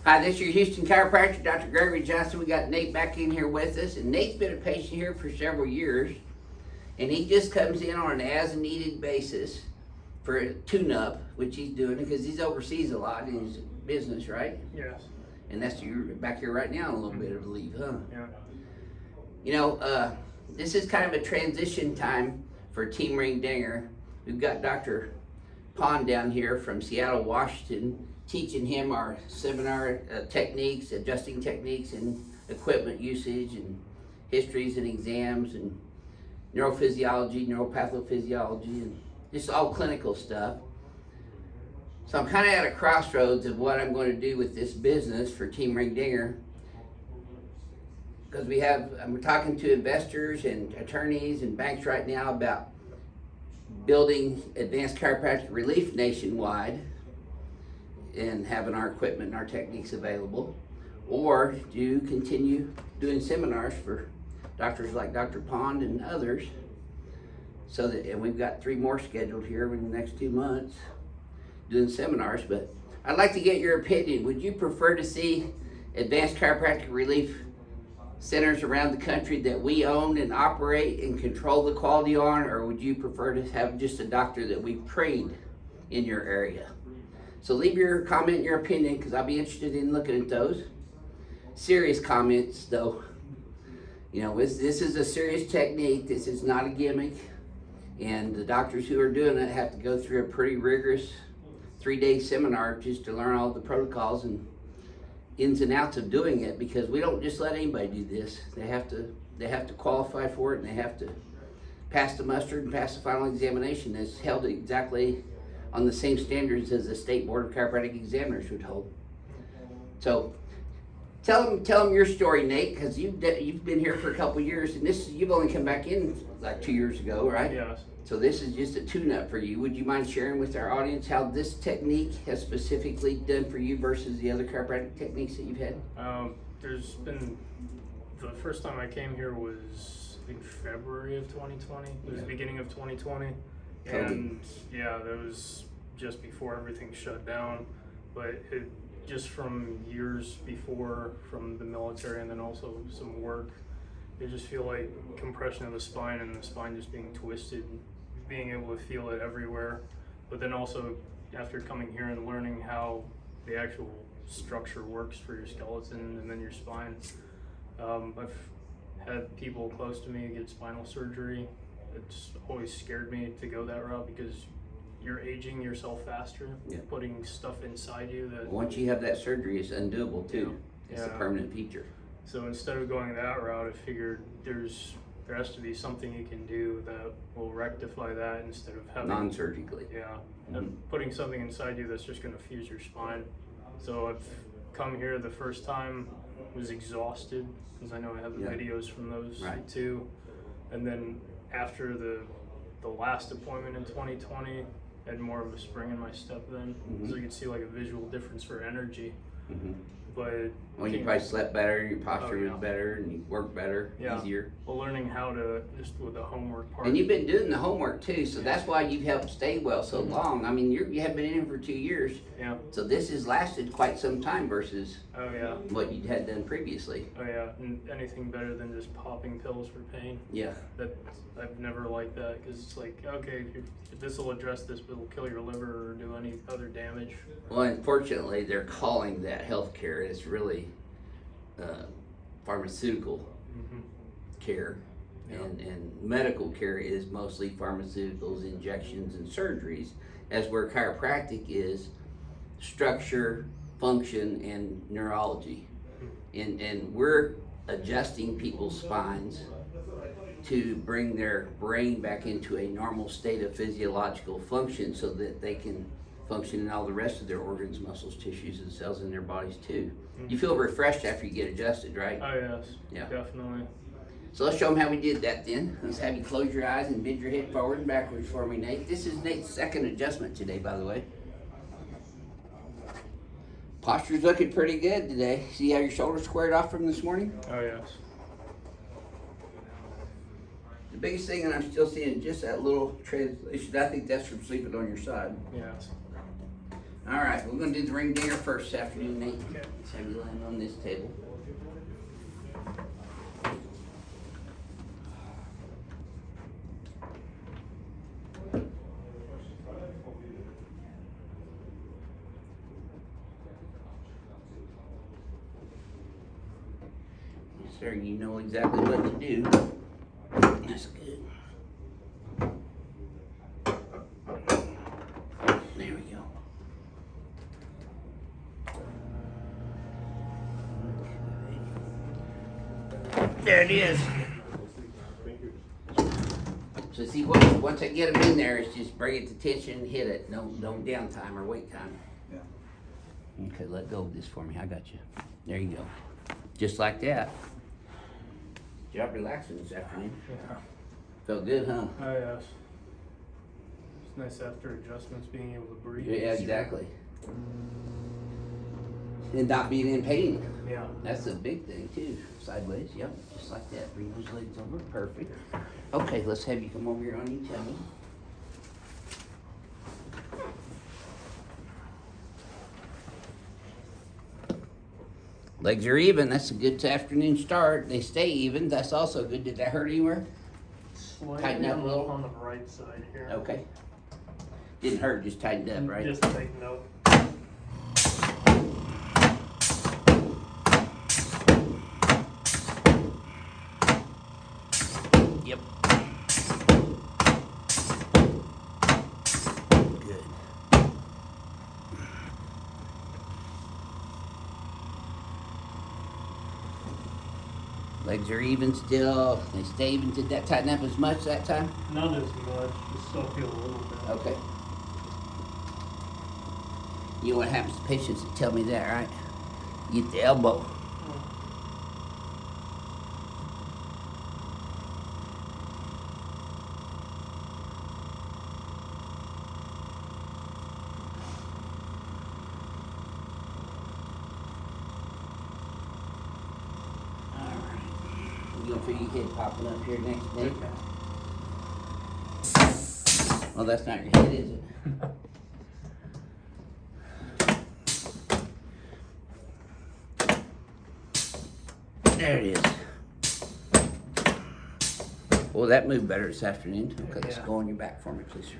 Hi, this is your Houston chiropractor, Dr. Gregory Johnson. We got Nate back in here with us, and Nate's been a patient here for several years, and he just comes in on an as-needed basis for a tune-up, which he's doing because he's overseas a lot in his business, right? Yes. And that's you're back here right now, a little bit of leave, huh? Yeah. You know, this is kind of a transition time for Team Ring Dinger. We've got Dr. Pond down here from Seattle, Washington, teaching him our seminar techniques, adjusting techniques, and equipment usage, and histories and exams, and neurophysiology, neuropathophysiology, and just all clinical stuff. So I'm kind of at a crossroads of what I'm going to do with this business for Team Ring Dinger, because we're talking to investors and attorneys and banks right now about building advanced chiropractic relief nationwide and having our equipment and our techniques available, or do continue doing seminars for doctors like Dr. Pond and others. So that, and we've got 3 more scheduled here in the next 2 months doing seminars. But I'd like to get your opinion. Would you prefer to see advanced chiropractic relief centers around the country that we own and operate and control the quality on, or would you prefer to have just a doctor that we've trained in your area? So leave your comment, your opinion, because I'll be interested in looking at those. Serious comments though. You know, this is a serious technique. This is not a gimmick. And the doctors who are doing it have to go through a pretty rigorous 3-day seminar just to learn all the protocols and ins and outs of doing it, because we don't just let anybody do this. They have to qualify for it, and they have to pass the muster and pass the final examination that's held exactly on the same standards as the State Board of Chiropractic Examiners would hold. So tell them your story, Nate, because you've been here for a couple years, and you've only come back in like 2 years ago, right? Yes. So this is just a tune-up for you. Would you mind sharing with our audience how this technique has specifically done for you versus the other chiropractic techniques that you've had? There's been, the first time I came here was, I think, February of 2020. It was the beginning of 2020. And yeah, that was just before everything shut down. But it just from years before, from the military and then also some work, I just feel like compression of the spine and the spine just being twisted, being able to feel it everywhere. But then also after coming here and learning how the actual structure works for your skeleton and then your spine, I've had people close to me get spinal surgery. It's always scared me to go that route because you're aging yourself faster, putting stuff inside you that Once you have that surgery, it's undoable too. It's a permanent feature. So instead of going that route, I figured there has to be something you can do that will rectify that instead of having non-surgically. And putting something inside you that's just going to fuse your spine. So I've come here the first time, was exhausted because I know I have the videos from those too. And then after the last appointment in 2020, I had more of a spring in my step then, so you could see like a visual difference for energy. But well, you probably slept better, your posture was better, and you worked better, easier. Well, learning how to, just with the homework part. And you've been doing the homework too, so that's why you've helped stay well so long. I mean, you have been in for 2 years. Yeah. So this has lasted quite some time versus what you had done previously. Oh yeah, and anything better than just popping pills for pain. Yeah. That I've never liked that, because it's like, okay, if this will address this, but it'll kill your liver or do any other damage. Well, unfortunately, they're calling that healthcare. It's really pharmaceutical care, and medical care is mostly pharmaceuticals, injections, and surgeries, as where chiropractic is structure, function, and neurology. And we're adjusting people's spines to bring their brain back into a normal state of physiological function so that they can function in all the rest of their organs, muscles, tissues, and cells in their bodies too. You feel refreshed after you get adjusted, right? Oh yes, definitely. So let's show them how we did that then. Let's have you close your eyes and bend your head forward and backwards for me, Nate. This is Nate's second adjustment today, by the way. Posture's looking pretty good today. See how your shoulders squared off from this morning? Oh yes. The biggest thing that I'm still seeing is just that little translation. I think that's from sleeping on your side. Yes. All right, we're gonna do the ring dinger first this afternoon, Nate. Okay. Let's have you land on this table. Yes, sir, you know exactly what to do. That's good. There we go. There it is. So see, once I get them in there, it's just bring it to tension, hit it. No downtime or wait time. Yeah. Okay, let go of this for me. I got you. There you go. Just like that. Job relaxing this afternoon. Yeah. Felt good, huh? Oh, yes. It's nice after adjustments being able to breathe. Yeah, exactly. And not being in pain. Yeah. That's a big thing too. Sideways, yep, just like that. Bring those legs over, perfect. Okay, let's have you come over here on your tummy. Legs are even, that's a good afternoon start. They stay even, that's also good. Did that hurt anywhere? Tighten up a little? on the right side here. Okay. Didn't hurt, just tightened up, right? Just tighten up. Yep. Good. Legs are even still. They stay even. Did that tighten up as much that time? Not as much, just still feel a little bit. Okay. You know what happens to patients that tell me that, right? You get the elbow. You gonna feel your head popping up here next day? Well, that's not your head, is it? There it is. Well, that moved better this afternoon. Okay, let's Yeah. go on your back for me, please, sir.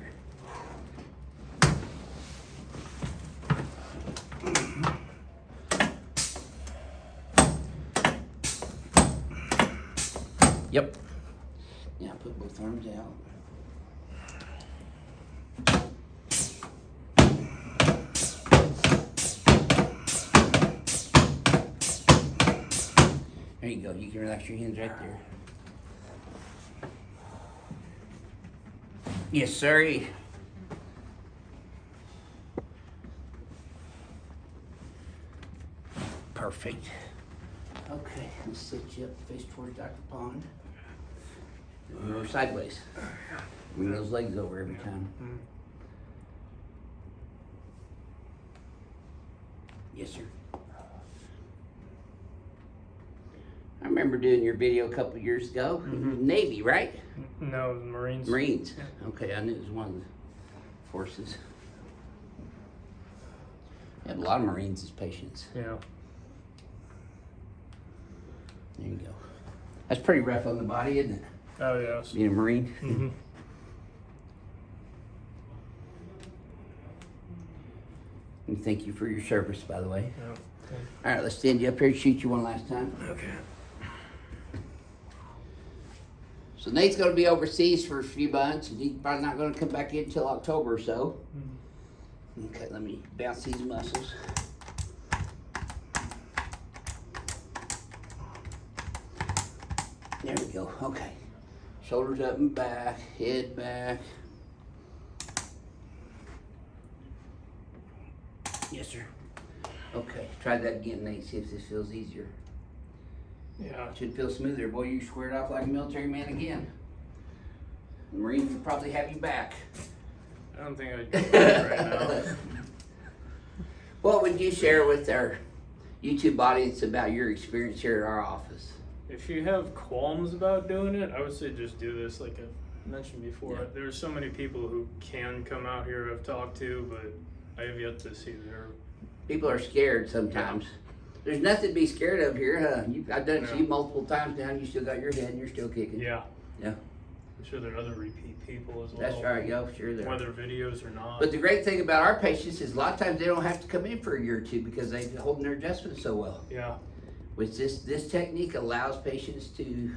Yep. Now put both arms out. There you go. You can relax your hands right there. Yes, sir. Perfect. Okay, let's sit you up, face towards Dr. Pond. Or sideways. Bring those legs over every time. Yes, sir. I remember doing your video a couple years ago. Navy, right? No, it was Marines. Marines. Okay, I knew it was one of the forces. I have a lot of Marines as patients. Yeah. There you go. That's pretty rough on the body, isn't it? Oh, yes. Being a Marine. Mm-hmm. And thank you for your service, by the way. Yeah. All right, let's stand you up here and shoot you one last time. Okay. So Nate's going to be overseas for a few months, and he's probably not going to come back in until October or so. Okay, let me bounce these muscles. There we go. Okay. Shoulders up and back, head back. Yes, sir. Okay, try that again, Nate. See if this feels easier. Yeah. Should feel smoother. Boy, you squared off like a military man again. The Marines will probably have you back. I don't think I'd do that right now. What would you share with our YouTube audience about your experience here at our office? If you have qualms about doing it, I would say just do this, like I mentioned before. Yeah. There's so many people who can come out here I've talked to, but I have yet to see their. People are scared sometimes. There's nothing to be scared of here, huh? I've done it to No. you multiple times now, and you still got your head and you're still kicking. Yeah. Yeah. I'm sure there are other repeat people as well. That's right, yo, sure there. Whether videos or not. But the great thing about our patients is a lot of times they don't have to come in for a year or two because they've been holding their adjustments so well. Yeah. Which this technique allows patients to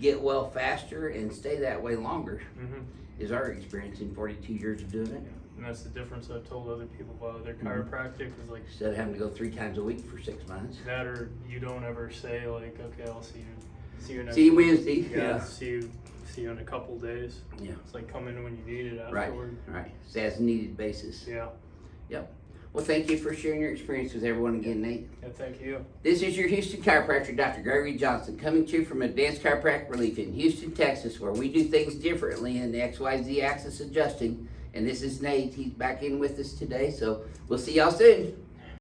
get well faster and stay that way longer, Mm-hmm. is our experience in 42 years of doing it. And that's the difference I've told other people about their Mm-hmm. chiropractic is like Instead of having to go 3 times a week for 6 months. that, or you don't ever say like, okay, I'll see you next See you week. Wednesday. Yeah. See you in a couple days. Yeah. It's like come in when you need it Right, afterward. right. It's as needed basis. Yeah. Well, thank you for sharing your experience with everyone again, Nate. Yeah. Thank you. This is your Houston chiropractor, Dr. Gregory Johnson, coming to you from Advanced Chiropractic Relief in Houston, Texas, where we do things differently in the XYZ axis adjusting. And this is Nate. He's back in with us today, so we'll see y'all soon.